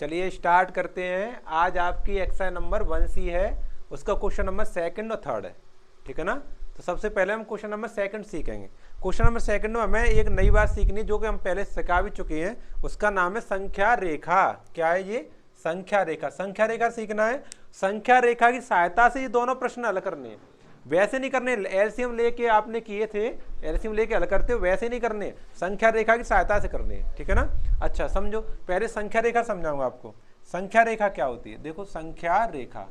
चलिए स्टार्ट करते हैं। आज आपकी एक्सरसाइज नंबर 1C है, उसका क्वेश्चन नंबर सेकंड और थर्ड है, ठीक है ना। तो सबसे पहले हम क्वेश्चन नंबर सेकंड सीखेंगे। क्वेश्चन नंबर सेकंड में हमें एक नई बात सीखनी जो कि हम पहले सिखा भी चुके हैं, उसका नाम है संख्या रेखा। क्या है ये? संख्या रेखा। संख्या रेखा सीखना है। संख्या रेखा की सहायता से ये दोनों प्रश्न हल करने हैं, वैसे नहीं करने एलसीएम लेके आपने किए थे, एलसीएम लेके हल करते हो वैसे नहीं करने, संख्या रेखा की सहायता से करने हैं, ठीक है ना। अच्छा समझो, पहले संख्या रेखा समझाऊंगा आपको। संख्या रेखा क्या होती है? देखो संख्या रेखा,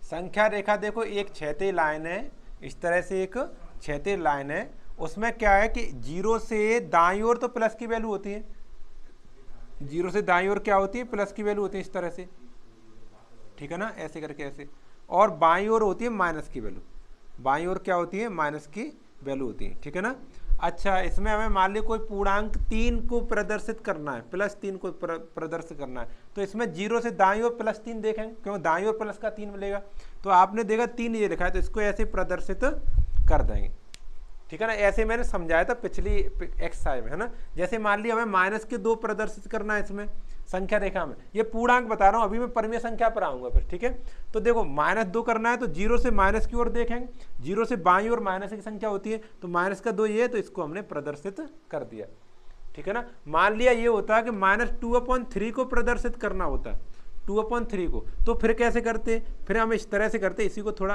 संख्या रेखा देखो एक क्षैतिज लाइन है, इस तरह से एक क्षैतिज लाइन है। उसमें क्या है कि जीरो से दाईं ओर तो प्लस की वैल्यू होती है, जीरो से दाईं ओर क्या होती है? प्लस की वैल्यू होती है, इस तरह से, ठीक है ना, ऐसे करके ऐसे। और बाईं ओर होती है माइनस की वैल्यू, बाईं ओर क्या होती है? माइनस की वैल्यू होती है, ठीक है ना। अच्छा इसमें हमें मान ली कोई पूर्णांक 3 को प्रदर्शित करना है, +3 को प्रदर्शित करना है, तो इसमें जीरो से दाईं ओर +3 देखेंगे, क्यों? दाईं ओर प्लस का 3 मिलेगा, तो आपने देखा 3 ये लिखा है, तो इसको ऐसे प्रदर्शित कर देंगे, ठीक है ना। ऐसे मैंने समझाया था पिछली एक्सरसाइज में, है ना। जैसे मान ली हमें -2 प्रदर्शित करना है इसमें संख्या रेखा में, ये पूर्णांक बता रहा हूँ, अभी मैं परिमेय संख्या पर आऊंगा फिर, ठीक है। तो देखो -2 करना है तो जीरो से माइनस की ओर देखेंगे, जीरो से बाईं ओर माइनस की संख्या होती है, तो -2 ये, तो इसको हमने प्रदर्शित कर दिया, ठीक है ना। मान लिया ये होता है कि -2/3 को प्रदर्शित करना होता है, 2/3 को, तो फिर कैसे करते? फिर हम इस तरह से करते, इसी को थोड़ा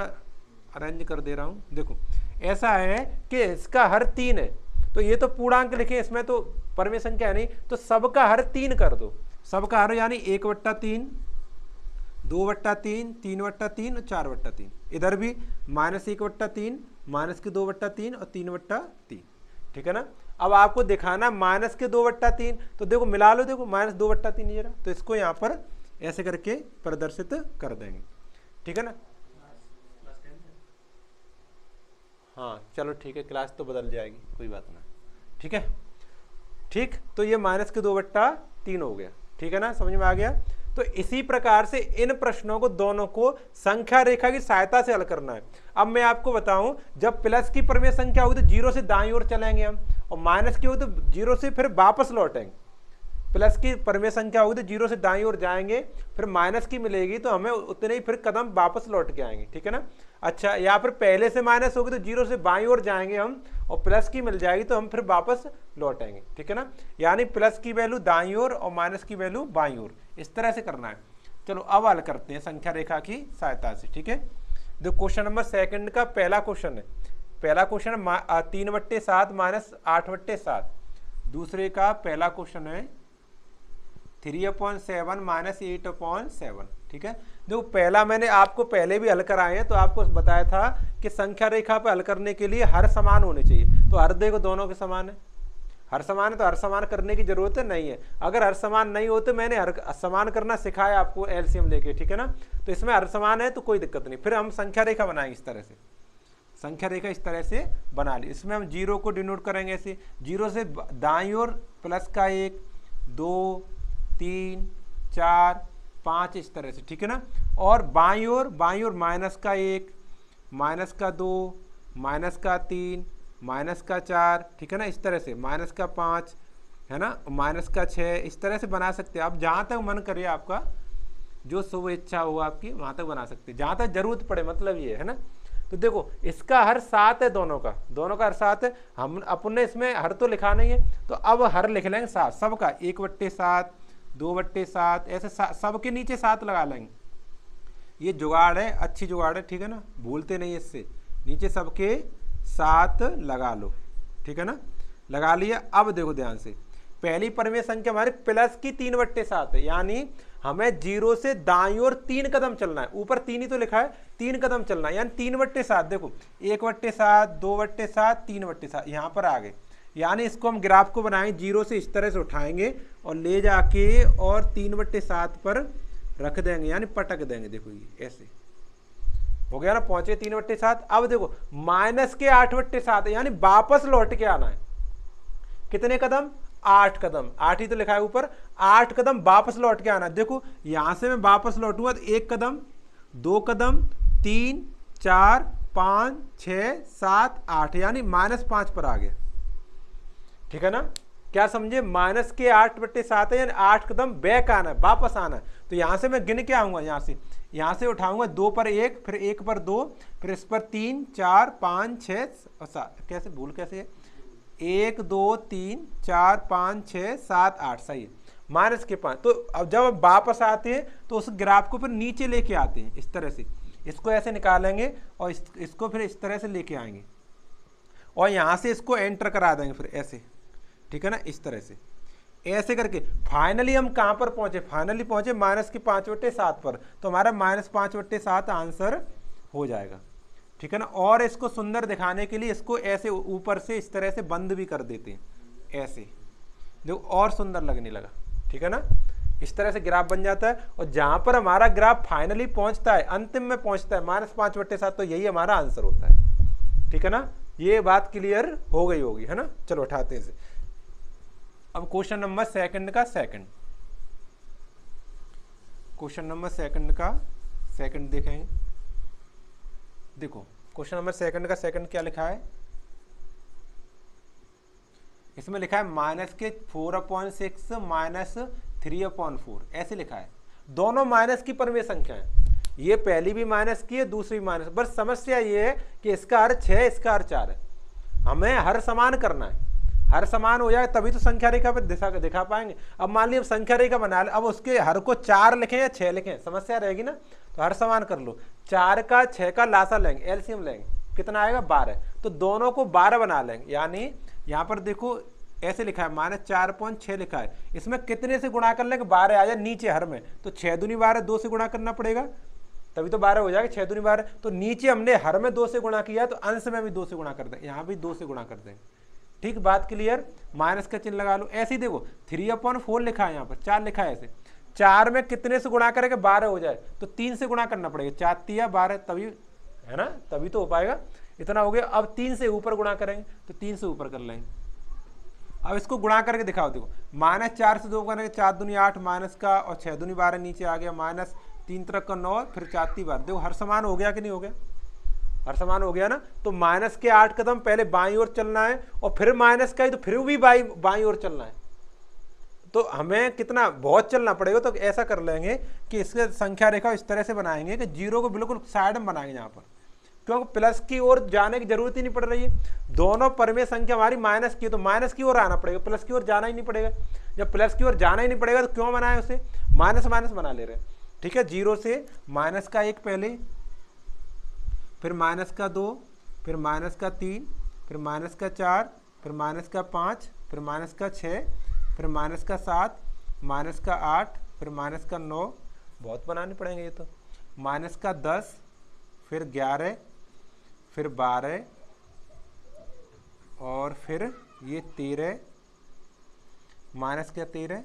अरेंज कर दे रहा हूँ। देखो ऐसा है कि इसका हर 3 है, तो ये तो पूर्णांक लिखे, इसमें तो परिमेय संख्या है नहीं, तो सबका हर 3 कर दो, सबका हर यानी 1/3, 2/3, 3/3 और 4/3। इधर भी -1/3, -2/3 और 3/3, ठीक है ना। अब आपको दिखाना -2/3, तो देखो मिला लो, देखो -2/3 ये रहा, तो इसको यहाँ पर ऐसे करके प्रदर्शित कर देंगे, ठीक है ना। हाँ चलो ठीक है, क्लास तो बदल जाएगी, कोई बात ना, ठीक है। ठीक, तो ये -2/3 हो गया, ठीक है ना, समझ में आ गया। तो इसी प्रकार से इन प्रश्नों को दोनों को संख्या रेखा की सहायता से हल करना है। अब मैं आपको बताऊं, जब प्लस की परिमेय संख्या होगी तो जीरो से दाईं ओर चलेंगे हम, और माइनस की हो तो जीरो से फिर वापस लौटेंगे। प्लस की परिमेय संख्या होगी तो जीरो से दाईं ओर जाएंगे, फिर माइनस की मिलेगी तो हमें उतने ही फिर कदम वापस लौट के आएंगे, ठीक है ना। अच्छा या फिर पहले से माइनस होगी तो जीरो से बाईं ओर जाएंगे हम, और प्लस की मिल जाएगी तो हम फिर वापस लौटेंगे, ठीक है ना। यानी प्लस की वैल्यू दाईं ओर और माइनस की वैल्यू बाईं ओर, इस तरह से करना है। चलो अब हल करते हैं संख्या रेखा की सहायता से, ठीक है। देखो क्वेश्चन नंबर सेकंड का पहला क्वेश्चन है, पहला क्वेश्चन है 3/7 -8/7। दूसरे का पहला क्वेश्चन है 3/7 -8/7, ठीक है। देखो पहला मैंने आपको पहले भी हल कराए हैं, तो आपको बताया था कि संख्या रेखा पर हल करने के लिए हर समान होने चाहिए, तो हर देखो दोनों के समान है, हर समान है, तो हर समान करने की जरूरत नहीं है। अगर हर समान नहीं हो तो मैंने हर समान करना सिखाया आपको एलसीएम लेके, ठीक है ना। तो इसमें हर समान है तो कोई दिक्कत नहीं, फिर हम संख्या रेखा बनाएंगे इस तरह से, संख्या रेखा इस तरह से बना ली। इसमें हम जीरो को डिनोट करेंगे ऐसे, जीरो से दाईं ओर प्लस का 1, 2, 3, 4, 5 इस तरह से, ठीक है ना। और बाईं ओर माइनस का 1, माइनस का 2, माइनस का 3, माइनस का 4, ठीक है ना, इस तरह से माइनस का 5, है ना, माइनस का 6, इस तरह से बना सकते हैं आप। जहाँ तक मन करे आपका, जो शुभ इच्छा हो आपकी वहाँ तक बना सकते हैं, जहाँ तक जरूरत पड़े, मतलब ये है ना। तो देखो इसका हर 7 है, दोनों का हर 7 है। हम अपन ने इसमें हर तो लिखा नहीं है, तो अब हर लिख लेंगे 7 सबका, 1/7, 2/7, ऐसे सबके नीचे 7 लगा लेंगे। ये जुगाड़ है, अच्छी जुगाड़ है, ठीक है ना, भूलते नहीं इससे। नीचे सबके 7 लगा लो, ठीक है ना, लगा लिया। अब देखो ध्यान से, पहली परिमेय संख्या हमारी प्लस की 3/7 है, यानी हमें जीरो से दाईं ओर 3 कदम चलना है, ऊपर 3 ही तो लिखा है, 3 कदम चलना है, यानी 3/7। देखो 1/7, 2/7, 3/7, यहाँ पर आ गए। यानी इसको हम ग्राफ को बनाएंगे, जीरो से इस तरह से उठाएंगे और ले जाके और 3/7 पर रख देंगे, यानी पटक देंगे। देखो ये ऐसे हो गया ना, पहुंचे 3/7। अब देखो माइनस के 8/7, यानी वापस लौट के आना है। कितने कदम? 8 कदम, 8 ही तो लिखा है ऊपर, 8 कदम वापस लौट के आना है। देखो यहां से मैं वापस लौटूंगा तो 1 कदम, 2 कदम, 3, 4, 5, 6, 7, 8, यानी -5 पर आ गया, ठीक है ना। क्या समझे, -8/7 है, यानी 8 कदम बैक आना है, वापस आना है। तो यहाँ से मैं गिन के आऊंगा, यहाँ से उठाऊंगा 2 पर 1, फिर 1 पर 2, फिर इस पर 3 4 5 6 और 7, कैसे भूल कैसे है, 1 2 3 4 5 6 7 8, सही है, -5। तो अब जब हम वापस आते हैं तो उस ग्राफ को फिर नीचे लेके आते हैं इस तरह से, इसको ऐसे निकालेंगे और इसको फिर इस तरह से लेके आएंगे और यहाँ से इसको एंटर करा देंगे फिर ऐसे, ठीक है ना, इस तरह से ऐसे करके फाइनली हम कहाँ पर पहुंचे, फाइनली पहुंचे -5/7 पर। तो हमारा -5/7 आंसर हो जाएगा, ठीक है ना। और इसको सुंदर दिखाने के लिए इसको ऐसे ऊपर से इस तरह से बंद भी कर देते हैं, ऐसे देखो और सुंदर लगने लगा, ठीक है ना। इस तरह से ग्राफ बन जाता है और जहां पर हमारा ग्राफ फाइनली पहुंचता है, अंतिम में पहुंचता है -5/7, तो यही हमारा आंसर होता है, ठीक है ना। ये बात क्लियर हो गई होगी, है ना। चलो उठाते हैं इसे। अब क्वेश्चन नंबर सेकंड का सेकंड, क्वेश्चन नंबर सेकंड का सेकंड देखेंगे। देखो क्वेश्चन नंबर सेकंड का सेकंड क्या लिखा है, इसमें लिखा है -4/6 -3/4, ऐसे लिखा है। दोनों माइनस की परमेय संख्या है, ये पहली भी माइनस की है, दूसरी माइनस। बस समस्या ये है कि इसका अर्थ 6 इसका अर्थ 4 है, हमें हर समान करना है। हर समान हो जाए तभी तो संख्या रेखा पर दिखा पाएंगे। अब मान लीजिए संख्या रेखा बना ले, अब उसके हर को 4 लिखें या 6 लिखें, समस्या रहेगी ना। तो हर समान कर लो, 4 का 6 का लासा लेंगे, एलसीएम लेंगे, कितना आएगा 12। तो दोनों को 12 बना लेंगे, यानी यहाँ पर देखो ऐसे लिखा है -4/6 लिखा है, इसमें कितने से गुणा कर लेंगे, 12 आ जाए नीचे हर में। तो 6 दूनी 12, 2 से गुणा करना पड़ेगा तभी तो 12 हो जाएगा, 6 दूनी 12। तो नीचे हमने हर में 2 से गुणा किया, तो अंश में भी 2 से गुणा कर देंगे, यहाँ भी 2 से गुणा कर देंगे, ठीक। बात क्लियर, माइनस का चिन्ह लगा लो। ऐसे ही देखो 3/4 लिखा है, यहाँ पर 4 लिखा है, ऐसे 4 में कितने से गुणा करेंगे, 12 हो जाए तो 3 से गुणा करना पड़ेगा, 4 3 12, तभी है ना, तभी तो हो पाएगा। इतना हो गया। अब 3 से ऊपर गुणा करेंगे, तो 3 से ऊपर कर लेंगे। अब इसको गुणा करके दिखाओ, देखो -4 से 2 करेंगे, 4 दूनी 8 माइनस का, और 6 दूनी 12 नीचे आ गया, -3 3 का 9, फिर 4 3 12। देखो हर समान हो गया कि नहीं हो गया, हर समान हो गया ना। तो माइनस के 8 कदम पहले बाईं ओर चलना है, और फिर माइनस का ही तो फिर भी बाईं ओर चलना है। तो हमें कितना बहुत चलना पड़ेगा। तो ऐसा कर लेंगे कि इसके संख्या रेखा इस तरह से बनाएंगे कि 0 को बिल्कुल साइड में बनाएंगे यहाँ पर, क्योंकि प्लस की ओर जाने की जरूरत ही नहीं पड़ रही है। दोनों परमेय संख्या हमारी माइनस की, तो माइनस की ओर आना पड़ेगा, प्लस की ओर जाना ही नहीं पड़ेगा। जब प्लस की ओर जाना ही नहीं पड़ेगा तो क्यों बनाए उसे, माइनस माइनस बना ले रहे हैं, ठीक है। 0 से माइनस का 1 पहले, फिर माइनस का 2, फिर माइनस का 3, फिर माइनस का 4, फिर माइनस का 5, फिर माइनस का 6, फिर माइनस का 7, माइनस का 8, फिर माइनस का 9, बहुत बनाने पड़ेंगे ये तो, माइनस का 10, फिर 11, फिर 12, और फिर ये 13, माइनस का 13,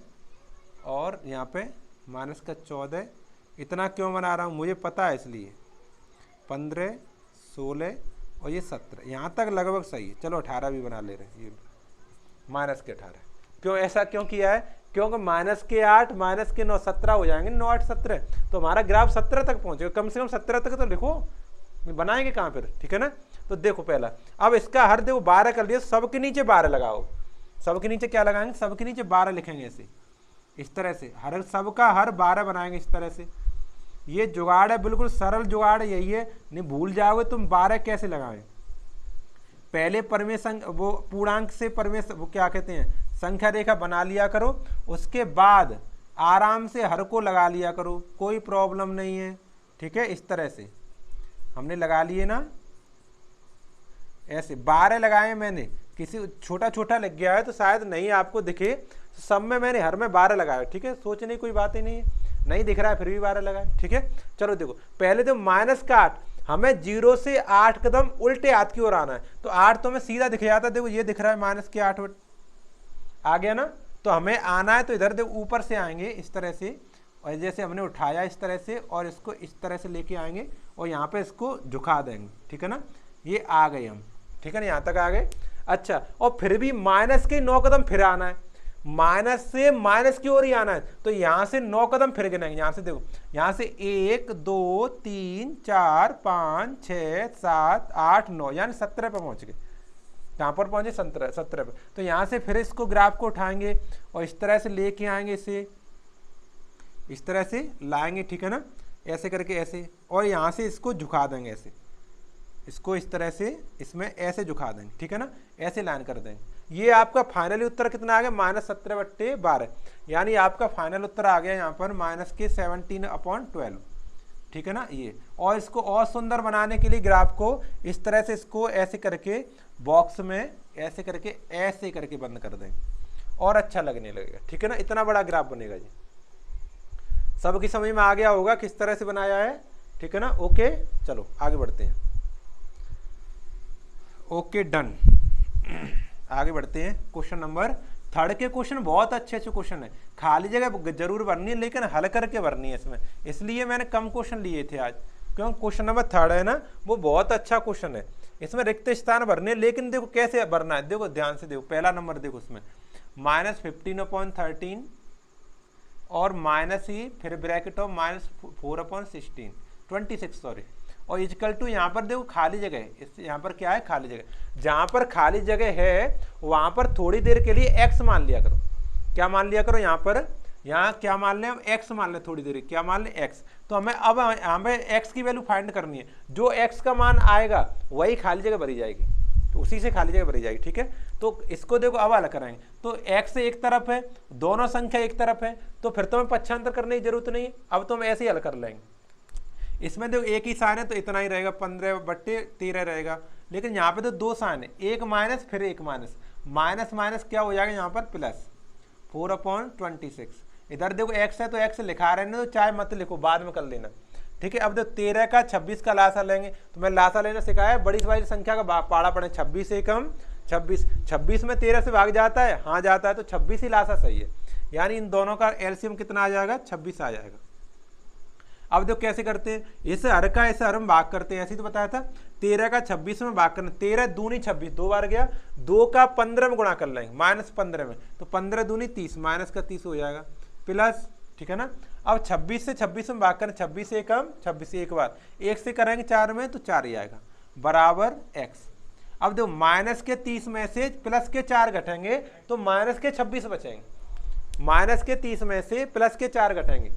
और यहाँ पे माइनस का 14। इतना क्यों बना रहा हूँ मुझे पता है, इसलिए 15, 16 और ये 17, यहाँ तक लगभग सही है। चलो 18 भी बना ले रहे हैं, ये माइनस के 18। क्यों ऐसा क्यों किया है, क्योंकि माइनस के 8 माइनस के 9 17 हो जाएंगे, 9 8 17, तो हमारा ग्राफ 17 तक पहुंचेगा। कम से कम 17 तक तो लिखो, बनाएंगे कहाँ फिर, ठीक है ना। तो देखो पहला, अब इसका हर देखो 12 कर लिया, सबके नीचे 12 लगाओ। सबके नीचे क्या लगाएंगे, सबके नीचे 12 लिखेंगे ऐसे, इस तरह से हर सबका हर 12 बनाएंगे इस तरह से। ये जुगाड़ है, बिल्कुल सरल जुगाड़ यही है, नहीं भूल जाओगे तुम 12 कैसे लगाएं। पहले परमेय वो पूर्णांक से परमेय वो क्या कहते हैं संख्या रेखा बना लिया करो, उसके बाद आराम से हर को लगा लिया करो, कोई प्रॉब्लम नहीं है, ठीक है। इस तरह से हमने लगा लिए ना, ऐसे 12 लगाए मैंने, किसी छोटा छोटा लग गया है तो शायद नहीं आपको दिखे, सब में मैंने हर में 12 लगाया, ठीक है। सोचने की कोई बात ही नहीं है, नहीं दिख रहा है फिर भी 12 लगाए, ठीक है। चलो देखो पहले तो माइनस का 8, हमें 0 से 8 कदम उल्टे हाथ की ओर आना है, तो 8 तो हमें सीधा दिख जाता है, देखो ये दिख रहा है माइनस के 8 आ गया ना। तो हमें आना है तो इधर देखो ऊपर से आएंगे इस तरह से, और जैसे हमने उठाया इस तरह से, और इसको इस तरह से लेके आएंगे और यहाँ पे इसको झुका देंगे, ठीक है ना। ये आ गए हम, ठीक है ना, यहाँ तक आ गए। अच्छा, और फिर भी माइनस के 9 कदम फिर आना है, माइनस से माइनस की ओर ही आना है, तो यहाँ से 9 कदम फिर गिनेंगे। यहाँ से देखो, यहाँ से 1 2 3 4 5 6 7 8 9, यानी 17 पे पहुँच गए, कहाँ पर पहुंचे 17 पे। तो यहाँ से फिर इसको ग्राफ को उठाएंगे और इस तरह से लेके आएंगे, इसे इस तरह से लाएंगे, ठीक है ना, ऐसे करके ऐसे, और यहाँ से इसको झुका देंगे ऐसे, इसको इस तरह से इसमें ऐसे झुका देंगे, ठीक है ना, ऐसे लाइन कर देंगे। ये आपका फाइनली उत्तर कितना आ गया, -17/12, यानी आपका फाइनल उत्तर आ गया यहाँ पर -17/12, ठीक है ना ये। और इसको और सुंदर बनाने के लिए ग्राफ को इस तरह से इसको ऐसे करके बॉक्स में ऐसे करके बंद कर देंगे और अच्छा लगने लगेगा, ठीक है ना, इतना बड़ा ग्राफ बनेगा जी। सबकी समझ में आ गया होगा किस तरह से बनाया है, ठीक है ना। ओके, चलो आगे बढ़ते हैं। ओके डन, आगे बढ़ते हैं। क्वेश्चन नंबर 3 के क्वेश्चन बहुत अच्छे क्वेश्चन है, खाली जगह जरूर भरनी है लेकिन हल करके भरनी है इसमें, इसलिए मैंने कम क्वेश्चन लिए थे आज, क्योंकि क्वेश्चन नंबर 3 है ना, वो बहुत अच्छा क्वेश्चन है। इसमें रिक्त स्थान भरने, लेकिन देखो कैसे भरना है, देखो ध्यान से देखो, पहला नंबर देखो उसमें -15/13 और -e फिर ब्रैकेट ऑफ -4/16 26 सॉरी, और इक्वल टू यहाँ पर देखो खाली जगह है, इस यहाँ पर क्या है, खाली जगह। जहाँ पर खाली जगह है वहाँ पर थोड़ी देर के लिए x मान लिया करो, क्या मान लिया करो, यहाँ क्या मान लें हम, x मान लें, थोड़ी देर क्या मान लें, x। तो हमें x की वैल्यू फाइंड करनी है, जो x का मान आएगा वही खाली जगह भरी जाएगी, तो उसी से खाली जगह भरी जाएगी, ठीक है। तो इसको देखो अब हल कराएंगे, तो x एक तरफ है, दोनों संख्या एक तरफ है, तो फिर तो हमें पक्षांतर करने की जरूरत नहीं है, अब तो हम ऐसे ही हल कर लेंगे। इसमें देखो एक ही साइन है तो इतना ही रहेगा, 15/13 रहेगा, लेकिन यहाँ पे तो 2 साइन है, एक माइनस फिर एक माइनस, माइनस माइनस क्या हो जाएगा यहाँ पर प्लस 4/26। इधर देखो x है तो x लिखा रहे हैं, तो चाहे मत लिखो, बाद में कर लेना, ठीक है। अब देखो 13 का 26 का लासा लेंगे, तो मैं लासा लेना सिखाया, बड़ी वाली संख्या का पाड़ा पड़े, 26 से कम 26 में 13 से भाग जाता है, हाँ जाता है, तो 26 ही लासा सही है, यानी इन दोनों का एलसीएम कितना आ जाएगा, 26 आ जाएगा। अब देखो कैसे करते हैं, इसे हर का ऐसे हर में भाग करते हैं, ऐसे ही तो बताया था, 13 का 26 में भाग करना, 13 दूनी 26, 2 बार गया, 2 का 15 में गुणा कर लेंगे, -15 में, तो 15 दूनी 30, माइनस का 30 हो जाएगा, प्लस, ठीक है ना। अब 26 से 26 में भाग करना, 26 से कम 26 से एक बार, 1 से करेंगे 4 में तो 4 ही आएगा, बराबर x। अब देखो माइनस के 30 में से प्लस के 4 घटेंगे तो माइनस के 26 बचेंगे, माइनस के 30 में से प्लस के 4 घटेंगे,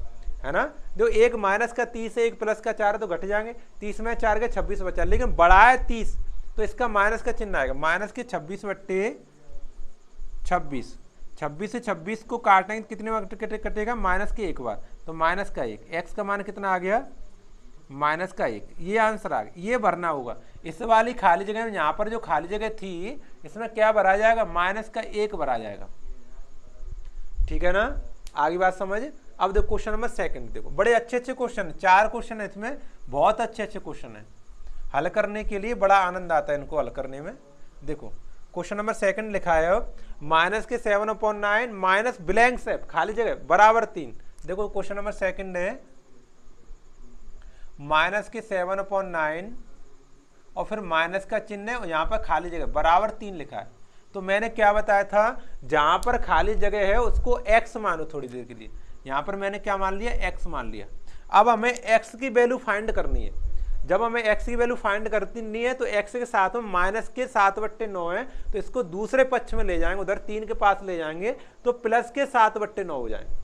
है ना। जो एक माइनस का 30 है, एक प्लस का 4 तो घट जाएंगे, 30 में 4 के 26 बचा, लेकिन बड़ा है 30 तो इसका माइनस का चिन्ह आएगा, माइनस के 26/26, 26 से 26 को काटेंगे कितने बार कटेगा, माइनस के एक बार, तो माइनस का 1, x का मान कितना आ गया, माइनस का 1, ये आंसर आ गया, ये भरना होगा। इस वाली खाली जगह में, यहाँ पर जो खाली जगह थी इसमें क्या भरा जाएगा, माइनस का 1 भरा जाएगा, ठीक है ना। आगे बात समझ। अब देखो क्वेश्चन नंबर 2, देखो बड़े अच्छे क्वेश्चन है, 4 क्वेश्चन है इसमें, बहुत अच्छे क्वेश्चन है, हल करने के लिए बड़ा आनंद आता है इनको हल करने में। देखो क्वेश्चन नंबर 2 लिखा है, माइनस के 7/9 माइनस ब्लैंक से खाली जगह बराबर 3। देखो क्वेश्चन नंबर 2 है, माइनस के 7/9 और फिर माइनस का चिन्ह है, यहाँ पर खाली जगह बराबर 3 लिखा है। तो मैंने क्या बताया था, जहां पर खाली जगह है उसको x मानो थोड़ी देर के लिए, यहां पर मैंने क्या मान लिया, x मान लिया। अब हमें x की वैल्यू फाइंड करनी है, जब हमें x की वैल्यू फाइंड करनी है तो x के साथ में माइनस के 7/9 है, तो इसको दूसरे पक्ष में ले जाएंगे, उधर 3 के पास ले जाएंगे तो प्लस के 7/9 हो जाएंगे।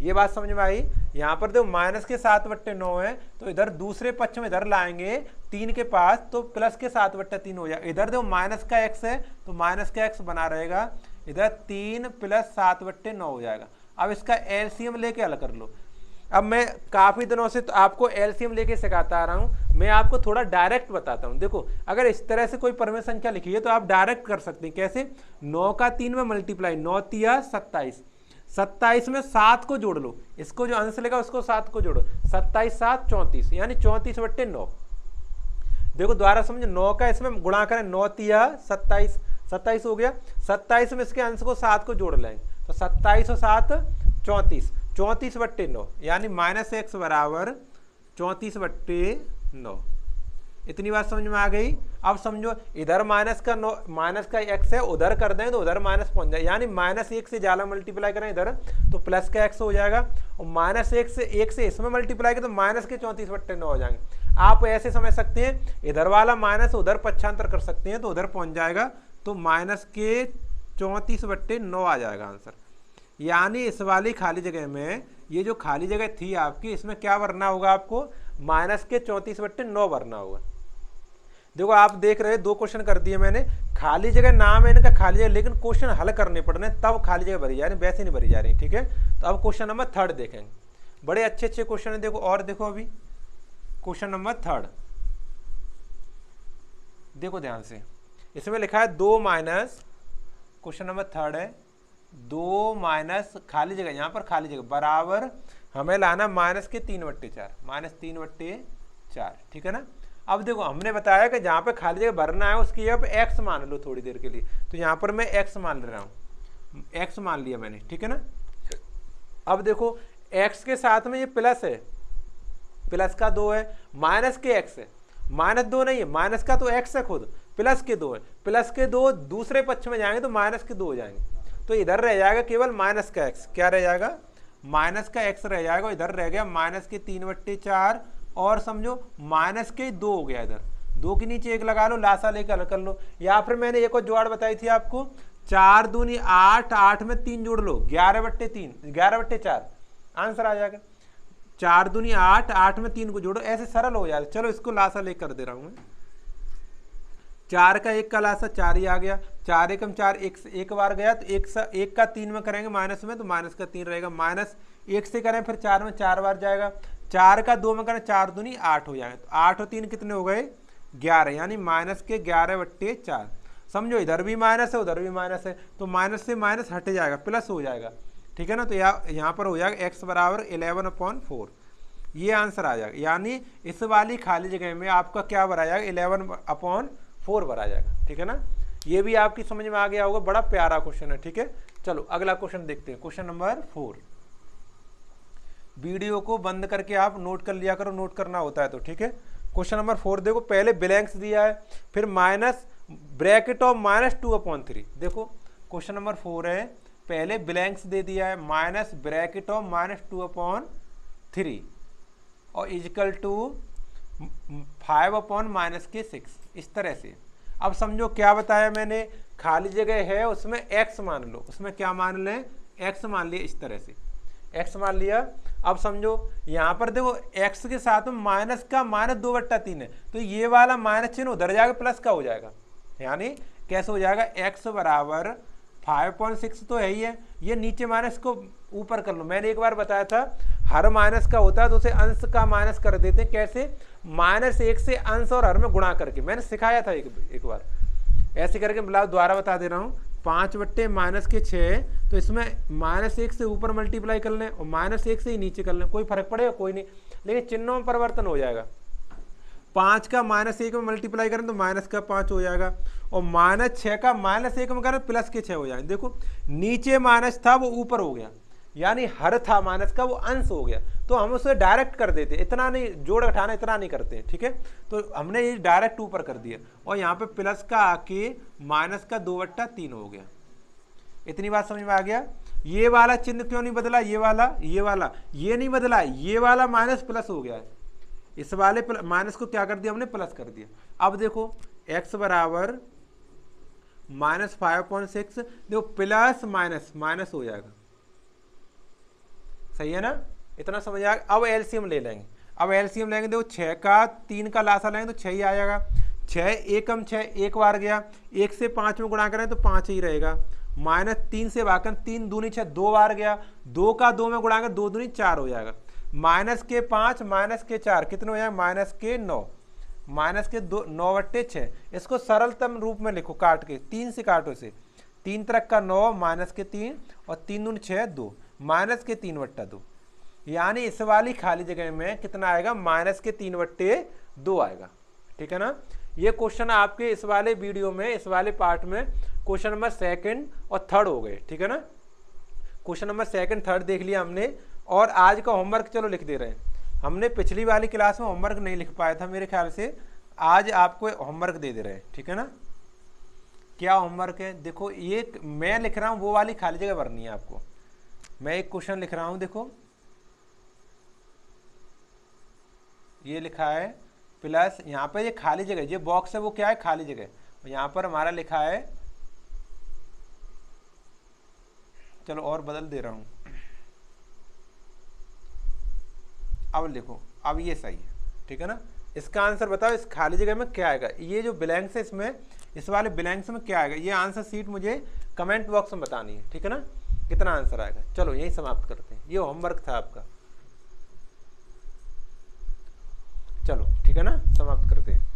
ये बात समझ में आई। यहाँ पर देखो माइनस के 7/9 है, तो इधर दूसरे पक्ष में इधर लाएंगे 3 के पास, तो प्लस के 7/3 हो जाएगा। इधर देखो माइनस का x है तो माइनस का x बना रहेगा, इधर 3 + 7/9 हो जाएगा। अब इसका एलसीएम लेके हल कर लो। अब मैं काफी दिनों से तो आपको एलसीएम लेके सिखाता आ रहा हूँ, मैं आपको थोड़ा डायरेक्ट बताता हूँ। देखो अगर इस तरह से कोई परमेय संख्या लिखी है तो आप डायरेक्ट कर सकते हैं। कैसे, 9 का 3 में मल्टीप्लाई, 9 तिया 27, 27 में 7 को जोड़ लो, इसको जो अंश लेगा उसको 7 को जोड़ो, 27 7 34, यानी 34/9। देखो दोबारा समझो, 9 का इसमें गुणा करें, 9 तिया 27, 27 हो गया, 27 में इसके अंश को 7 को जोड़ लेंगे तो 27 और 7 34, 34/9, यानी -x बराबर 34/9। इतनी बात समझ में आ गई। अब समझो इधर माइनस का x है, उधर कर दें तो उधर माइनस पहुंच जाए, यानी -1 से ज्यादा मल्टीप्लाई करें इधर तो प्लस का x हो जाएगा, और -1 से इसमें मल्टीप्लाई करें तो माइनस के 34/9 हो जाएंगे। आप ऐसे समझ सकते हैं, इधर वाला माइनस उधर पक्षांतर कर सकते हैं तो उधर पहुंच जाएगा तो -34/9 आ जाएगा आंसर। यानी इस वाली खाली जगह में, ये जो खाली जगह थी आपकी, इसमें क्या भरना होगा आपको, -34/9 भरना होगा। देखो आप देख रहे हैं 2 क्वेश्चन कर दिए मैंने, खाली जगह नाम है इनका खाली जगह, लेकिन क्वेश्चन हल करने पड़ रहे हैं तब खाली जगह भरी जा रही, वैसे नहीं भरी जा रही। ठीक है, तो अब क्वेश्चन नंबर 3 देखेंगे। बड़े अच्छे अच्छे क्वेश्चन है, देखो और देखो अभी क्वेश्चन नंबर 3 देखो ध्यान से। इसमें लिखा है 2 माइनस, क्वेश्चन नंबर 3 है 2 माइनस खाली जगह, यहाँ पर खाली जगह बराबर हमें लाना -3/4, -3/4। ठीक है ना। अब देखो हमने बताया कि जहाँ पे खाली जगह भरना है उसकी जगह पे x मान लो थोड़ी देर के लिए, तो यहाँ पर मैं x मान ले रहा हूँ, x मान लिया मैंने। ठीक है ना। अब देखो x के साथ में ये प्लस है, प्लस का 2 है, माइनस के x है, -2 नहीं है, माइनस का तो x है खुद, प्लस के 2 है, प्लस के 2 दूसरे पक्ष में जाएंगे तो माइनस के 2 हो जाएंगे, तो इधर रह जाएगा केवल माइनस का x। क्या रह जाएगा, माइनस का x रह जाएगा, इधर रह गया -3/4 और समझो -2 हो गया, इधर 2 के नीचे 1 लगा लो, लासा लेकर हल कर लो। या फिर मैंने एक और जुगाड़ बताई थी आपको, 4 दूनी 8, 8 में 3 जोड़ लो, 11/3, 11/4 आंसर आ जाएगा। 4 दूनी 8, 8 में 3 को जोड़ो, ऐसे सरल हो जाएगा। चलो इसको लासा लेकर दे रहा हूं मैं, 4 का 1 का लासा 4 ही आ गया, 4 एकम 4, 1 बार गया तो 1 का 3 में करेंगे माइनस में, तो माइनस का 3 रहेगा, -1 से करें फिर 4 में 4 बार जाएगा, 4 का 2 में करें 4 दूनी 8 हो जाएगा, तो 8 और 3 कितने हो गए 11, यानी -11/4। समझो इधर भी माइनस है उधर भी माइनस है, तो माइनस से माइनस हट जाएगा, प्लस हो जाएगा। ठीक है ना। तो यहाँ पर हो जाएगा x बराबर 11/4, ये आंसर आ जाएगा। यानी इस वाली खाली जगह में आपका क्या भरा जाएगा, 11/4 भरा जाएगा। ठीक है ना। ये भी आपकी समझ में आ गया होगा, बड़ा प्यारा क्वेश्चन है। ठीक है, चलो अगला क्वेश्चन देखते हैं, क्वेश्चन नंबर 4। वीडियो को बंद करके आप नोट कर लिया करो, नोट करना होता है तो। ठीक है, क्वेश्चन नंबर 4 देखो, पहले ब्लैंक्स दिया है, फिर माइनस ब्रैकेट ऑफ -2/3। देखो क्वेश्चन नंबर 4 है, पहले ब्लैंक्स दे दिया है, माइनस ब्रैकेट ऑफ -2/3 और इजिकल टू 5/-6, इस तरह से। अब समझो क्या बताया मैंने, खाली जगह है उसमें x मान लो, उसमें क्या मान लें, x मान लिया, इस तरह से x मान लिया। अब समझो यहाँ पर देखो x के साथ में माइनस का -2/3 है, तो ये वाला माइनस चिन्ह उधर जाएगा, प्लस का हो जाएगा। यानी कैसे हो जाएगा, x बराबर 5.6 तो है ही है, ये नीचे माइनस को ऊपर कर लो। मैंने एक बार बताया था हर माइनस का होता है तो उसे अंश का माइनस कर देते हैं, कैसे, -1 से अंश और हर में गुणा करके, मैंने सिखाया था एक बार ऐसे करके। मतलब दोबारा बता दे रहा हूँ, 5/-6, तो इसमें -1 से ऊपर मल्टीप्लाई कर लें और -1 से ही नीचे कर लें, कोई फर्क पड़ेगा कोई नहीं, लेकिन चिन्हों में परिवर्तन हो जाएगा। 5 का -1 में मल्टीप्लाई करें तो -5 हो जाएगा, और -6 का -1 में करें +6 हो जाएगा। देखो नीचे माइनस था वो ऊपर हो गया, यानी हर था माइनस का वो अंश हो गया, तो हम उसे डायरेक्ट कर देते, इतना नहीं जोड़ घटाना इतना नहीं करते हैं। ठीक है, तो हमने ये डायरेक्ट ऊपर कर दिया, और यहाँ पे प्लस का आके माइनस का 2/3 हो गया। इतनी बात समझ में आ गया। ये वाला चिन्ह क्यों नहीं बदला, ये वाला ये नहीं बदला, ये वाला माइनस प्लस हो गया है, इस वाले माइनस को क्या कर दिया हमने, प्लस कर दिया। अब देखो x बराबर -5.6, देखो प्लस माइनस हो जाएगा, सही है ना, इतना समझ आ गया। अब एलसीएम ले लेंगे, अब एलसीएम लेंगे, देखो 6 का 3 का लासा लेंगे तो 6 ही आ जाएगा, 6 एकम 6 एक बार गया, 1 से 5 में गुणा करें तो 5 ही रहेगा, -3 से भागकर 3 दूनी 6 2 बार गया, 2 का 2 में गुणा करें 2 दूनी 4 हो जाएगा, -5 -4 कितने हो जाएगा, -9, -9/6। इसको सरलतम रूप में लिखो, काट के 3 से काटो इसे, 3 तरक का 9 -3 और 3 दूनी 6 2 -3/2, यानी इस वाली खाली जगह में कितना आएगा, -3/2 आएगा। ठीक है ना। ये क्वेश्चन आपके इस वाले वीडियो में, इस वाले पार्ट में क्वेश्चन नंबर 2 और 3 हो गए। ठीक है ना, क्वेश्चन नंबर 2, 3 देख लिया हमने, और आज का होमवर्क चलो लिख दे रहे हैं। हमने पिछली वाली क्लास में होमवर्क नहीं लिख पाया था मेरे ख्याल से, आज आपको होमवर्क दे दे रहे हैं। ठीक है ना, क्या होमवर्क है, देखो ये मैं लिख रहा हूँ, वो वाली खाली जगह भरनी है आपको। मैं एक क्वेश्चन लिख रहा हूँ, देखो ये लिखा है प्लस, यहाँ पे ये खाली जगह, ये बॉक्स है वो क्या है, खाली जगह, यहाँ पर हमारा लिखा है चलो और बदल दे रहा हूँ। अब देखो, अब ये सही है, ठीक है ना। इसका आंसर बताओ, इस खाली जगह में क्या आएगा, ये जो ब्लैंक्स है इसमें, इस वाले ब्लैंक्स में क्या आएगा, ये आंसर सीट मुझे कमेंट बॉक्स में बतानी है, ठीक है ना, कितना आंसर आएगा। चलो यही समाप्त करते हैं, ये होमवर्क था आपका। चलो ठीक है ना, समाप्त करते हैं।